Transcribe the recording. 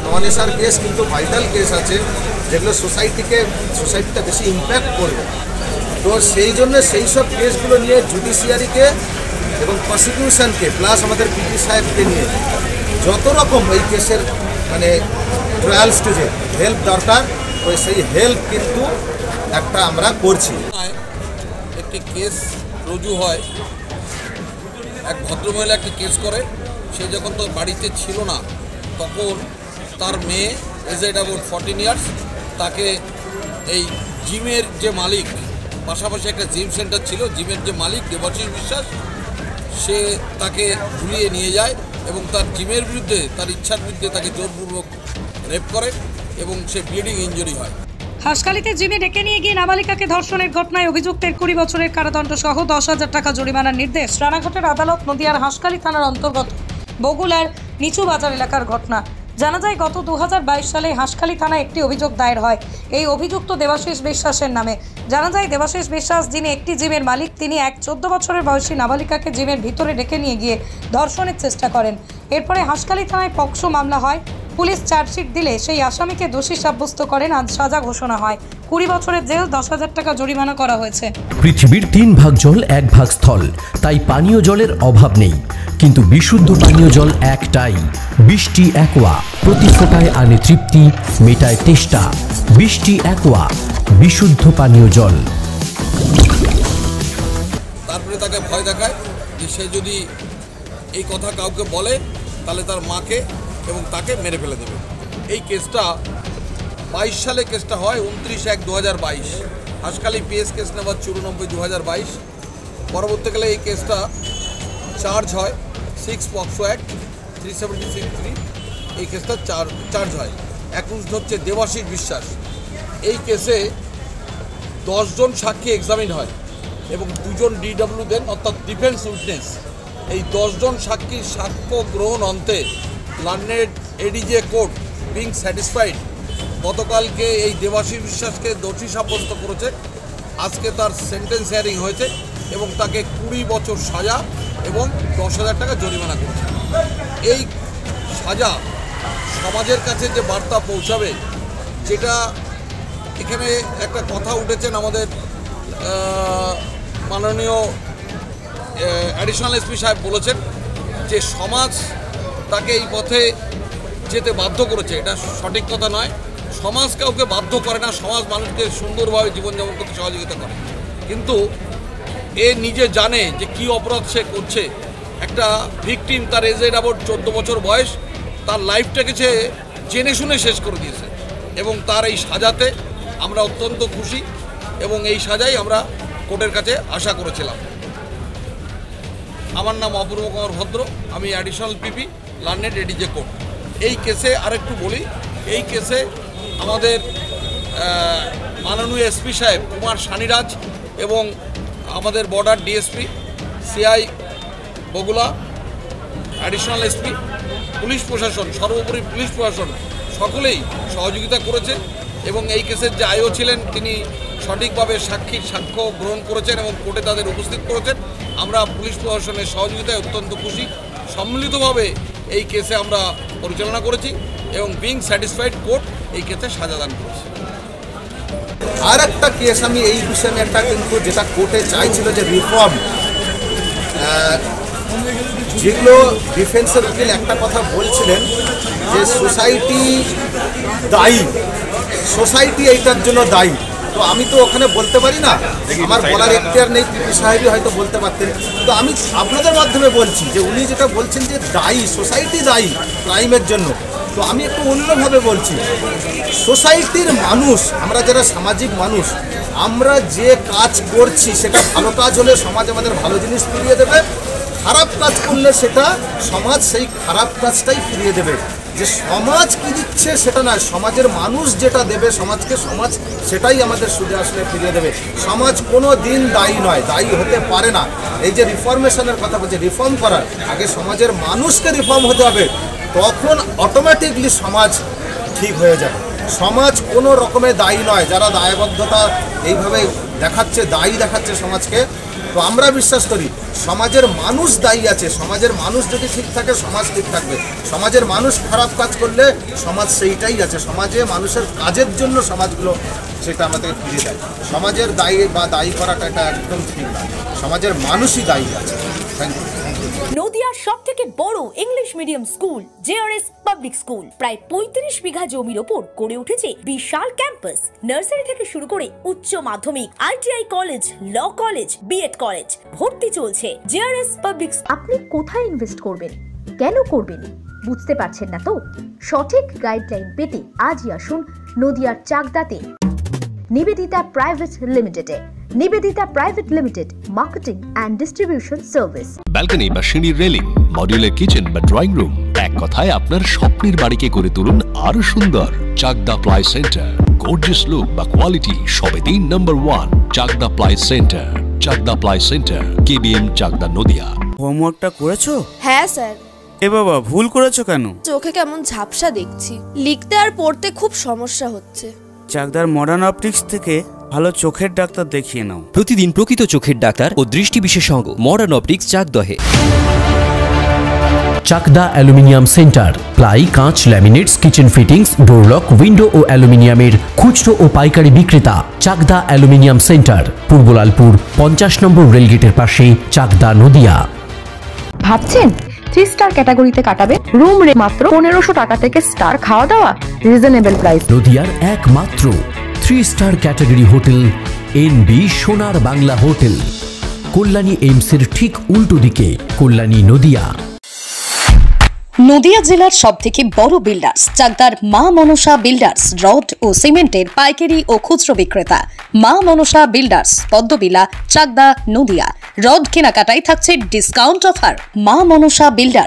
নন SR case কিন্তু vital case আছে যেগুলো সোসাইটিটা বেশি ইম্প্যাক্ট করবে। তো সেই জন্য সেই সব কেসগুলো নিয়ে জুডিশিয়ারিকে এবং প্রসিকিউশনকে প্লাস আমাদের পিপি সাহেবকে নিয়ে যত রকম এই কেসের মানে ট্রায়াল স্টেজে হেল্প দরকার, তো সেই হেল্প কিন্তু একটা আমরা করছি। একটি কেস রুজু হয়, এক ভদ্রমহিলা একটি কেস করে, সে যখন তো বাড়িতে ছিল না তখন তার মেয়ে এজেড অ্যাবাউট 14 ইয়ার্স, তাকে এই জিমের যে মালিক, পাশাপাশি একটা জিম সেন্টার ছিল, জিমের যে মালিক দেবাশিস বিশ্বাস, সে তাকে ঝুলিয়ে নিয়ে যায় এবং তার জিমের বিরুদ্ধে, তার ইচ্ছার বিরুদ্ধে তাকে জোরপূর্বক রেপ করে এবং সে ব্লিডিং ইনজুরি হয়। হাসখালিতে জিমে ডেকে নিয়ে গিয়ে নাবালিকাকে ধর্ষণের ঘটনায় অভিযুক্তের 20 বছরের কারাদণ্ড সহ 10,000 টাকা জরিমানার নির্দেশ। রানাঘাটের আদালত নদিয়ার হাসখালি থানার অন্তর্গত বগুলার নিচু বাজার এলাকার ঘটনা। জানা যায় গত 2022 সালে হাসখালি থানায় একটি অভিযোগ দায়ের হয় এই অভিযুক্ত দেবাশিস বিশ্বাসের নামে। জানা যায় দেবাশিস বিশ্বাস, যিনি একটি জিমের মালিক, তিনি এক 14 বছরের বয়সী নাবালিকাকে জিমের ভিতরে ডেকে নিয়ে গিয়ে ধর্ষণের চেষ্টা করেন। এরপরে হাসখালি থানায় পক্সো মামলা হয়। পুলিশ চার্জশিট দিলে সেই আসামিকে দোষী সাব্যস্ত করেন। আজ সাজা ঘোষণা হয়, 20 বছরের জেল, 10,000 টাকা জরিমানা করা হয়েছে। পৃথিবীর 3 ভাগ জল 1 ভাগ স্থল, তাই পানীয় জলের অভাব নেই, কিন্তু বিশুদ্ধ পানীয় জল একটাই, বৃষ্টি অ্যাকোয়া। প্রতি ফোঁটায় আনে তৃপ্তি, মেটায় তেষ্টা। বৃষ্টি অ্যাকোয়া, বিশুদ্ধ পানীয় জল। তারপরে তাকে ভয় দেখায় যে সে যদি এই কথা কাউকে বলে তাহলে তার মাকে এবং তাকে মেরে ফেলে দেবে। এই কেসটা 22 সালে কেসটা হয়, 29/1/2022, হাসখালি পিএস কেস নাম্বার 94/2022। পরবর্তীকালে এই কেসটা চার্জ হয় 6 পক্সো অ্যাক্ট 376(3), এই কেসটা চার্জ হয়। অ্যাকুজড হচ্ছে দেবাশিস বিশ্বাস। এই কেসে 10 জন সাক্ষী এক্সামিন হয় এবং 2 জন ডিডব্লিউ দেন, অর্থাৎ ডিফেন্স উইটনেস। এই 10 জন সাক্ষীর সাক্ষ্য গ্রহণ অন্তে লন্ডনের এডিজে কোর্ট বিং স্যাটিসফাইড গতকালকে এই দেবাশিস বিশ্বাসকে দোষী সাব্যস্ত করেছে। আজকে তার সেন্টেন্স হিয়ারিং হয়েছে এবং তাকে 20 বছর সাজা এবং 10,000 টাকা জরিমানা করেছে। এই সাজা সমাজের কাছে যে বার্তা পৌঁছাবে, যেটা এখানে একটা কথা উঠেছেন আমাদের মাননীয় অ্যাডিশনাল এসপি সাহেব বলেছেন যে সমাজ তাকে এই পথে যেতে বাধ্য করেছে। এটা সঠিক কথা নয়, সমাজ কাউকে বাধ্য করে না, সমাজ মানুষকে সুন্দরভাবে জীবনযাপন করতে সহযোগিতা করে। কিন্তু এ নিজে জানে যে কী অপরাধ সে করছে। একটা ভিকটিম, তার এজেড অ্যাবাউট 14 বছর বয়স, তার লাইফটাকে সে জেনে শুনে শেষ করে দিয়েছে এবং তার এই সাজাতে আমরা অত্যন্ত খুশি এবং এই সাজাই আমরা কোর্টের কাছে আশা করেছিলাম। আমার নাম অপূর্ব কুমার ভদ্র, আমি additional PP London ADJ court. এই কেসে আরেকটু বলি, এই কেসে আমাদের মাননীয় এসপি সাহেব কুমার সানিরাজ এবং আমাদের border DSP, CI Bagula, additional SP, police প্রশাসন, সর্বোপরি পুলিশ প্রশাসন সকলেই সহযোগিতা করেছে এবং এই কেসের যে আইও ছিলেন তিনি সঠিকভাবে সাক্ষীর সাক্ষ্য গ্রহণ করেছেন এবং কোর্টে তাদের উপস্থিত করেছেন। আমরা পুলিশ প্রশাসনের সহযোগিতায় অত্যন্ত খুশি। সম্মিলিতভাবে এই কেসে আমরা পরিচালনা করেছি এবং বিং স্যাটিসফাইড কোর্ট এই কেসে সাজা দান করেছে। আর একটা কেস আমি এই বিষয়ে একটা কিন্তু যেটা কোর্টে চাইছিল যে রিফর্ম, যেগুলো ডিফেন্সের উকিল একটা কথা বলছিলেন যে সোসাইটি দায়ী, সোসাইটি এইটার জন্য দায়ী। তো আমি তো ওখানে বলতে পারি না, আমার বলার এখতিয়ার নেই, পিপি সাহেবই হয়তো বলতে পারতেন। তো আমি আপনাদের মাধ্যমে বলছি যে উনি যেটা বলছেন যে দায়ী, সোসাইটি দায়ী ক্রাইমের জন্য, তো আমি একটু অন্যভাবে বলছি। সোসাইটির মানুষ, আমরা যারা সামাজিক মানুষ, আমরা যে কাজ করছি সেটা ভালো কাজ হলে সমাজ আমাদের ভালো জিনিস ফিরিয়ে দেবে, খারাপ কাজ করলে সেটা সমাজ সেই খারাপ কাজটাই ফিরিয়ে দেবে। যে সমাজ কি দিচ্ছে সেটা নয়, সমাজের মানুষ যেটা দেবে সমাজকে, সমাজ সেটাই আমাদের সুদে আসলে ফিরিয়ে দেবে। সমাজ কোনো দিন দায়ী নয়, দায়ী হতে পারে না। এই যে রিফর্মেশনের কথা বলছে, রিফর্ম করার আগে সমাজের মানুষকে রিফর্ম হতে হবে, তখন অটোমেটিকলি সমাজ ঠিক হয়ে যাবে। সমাজ কোনো রকমের দায়ী নয়, যারা দায়বদ্ধতা এইভাবে দেখাচ্ছে, দায়ী দেখাচ্ছে সমাজকে, তো আমরা বিশ্বাস করি সমাজের মানুষ দায়ী আছে। সমাজের মানুষ যদি ঠিক থাকে সমাজ ঠিক থাকবে। সমাজের মানুষ খারাপ কাজ করলে সমাজ সেইটাই আছে। সমাজে মানুষের কাজের জন্য সমাজগুলো সেটা আমাদের ফিরে দেয়। সমাজের দায়ী করাটা এটা একদম ঠিক না, সমাজের মানুষই দায়ী আছে। Thank you. নদিয়ার সবথেকে বড় English medium school JRS public school প্রায় ৩৫ বিঘা জমির ওপর গড়ে উঠেছে বিশাল ক্যাম্পাস। নার্সারি থেকে শুরু করে উচ্চ মাধ্যমিক, ITI college, law college, B Ed college, ভর্তি চলছে। JRS public. আপনি কোথায় ইনভেস্ট করবেন, কেন করবেন বুঝতে পারছেন না তো? সঠিক গাইডলাইন পেতে আজই আসুন নদিয়ার চাকদাতে নিবেদিতা প্রাইভেট লিমিটেডে। Nivedita private limited, marketing and distribution service. Balcony বা সিঁড়ির রেলিং, মডিউলার কিচেন বা ড্রয়িং রুম, এক কথায় আপনার স্বপ্নের বাড়িকে করে তুলুন আরো সুন্দর। Chakda ply centre, gorgeous look বা কোয়ালিটি সবে 3 number 1 Chakda ply centre. Chakda ply centre, KBM, Chakda, Nadia. হোমওয়ার্কটা করেছো? হ্যাঁ স্যার। এ বাবা, ভুল করেছো কেন? চোখে কেমন ঝাপসা দেখছি, লিখতে আর পড়তে খুব সমস্যা হচ্ছে। চাকদার মডার্ন অপটিক্স থেকে ভালো চোখের ডাক্তার দেখিয়ে নাও। প্রতিদিন প্রকৃত চোখের ডাক্তার ও দৃষ্টি বিশেষজ্ঞ মডার্ন অপটিক্স, চাকদহে। চাকদা অ্যালুমিনিয়াম সেন্টার, প্লাই, কাঁচ, laminates, kitchen fittings, door lock, window ও অ্যালুমিনিয়ামের খুচরো ও পাইকারি বিক্রেতা। Chakda aluminium centre, Purbalalpur 50 number রেলগেটের পাশে, চাকদা, নদিয়া। ভাবছেন 3 স্টার ক্যাটাগরিতে কাটাবে? রুম রে মাত্র 1500 টাকা থেকে স্টার, খাওয়া দাওয়া রিজনেবল প্রাইস। নদিয়ার একমাত্র 3 স্টার ক্যাটাগরি হোটেল এনবি সোনার বাংলা হোটেল, কল্যাণী এইমসের ঠিক উল্টো দিকে, কল্যাণী, নদিয়া। নদিয়া জেলার সবথেকে বড় বিল্ডার্স চাকদার মা মনসা বিল্ডার্স, রড ও সিমেন্টের পাইকারি ও খুচরো বিক্রেতা। মা মনসা বিল্ডার্স, পদ্মবিলা, চাকদা, নদিয়া। রড কেনাকাটায় থাকছে ডিসকাউন্ট অফার। মা মনসা বিল্ডার্স,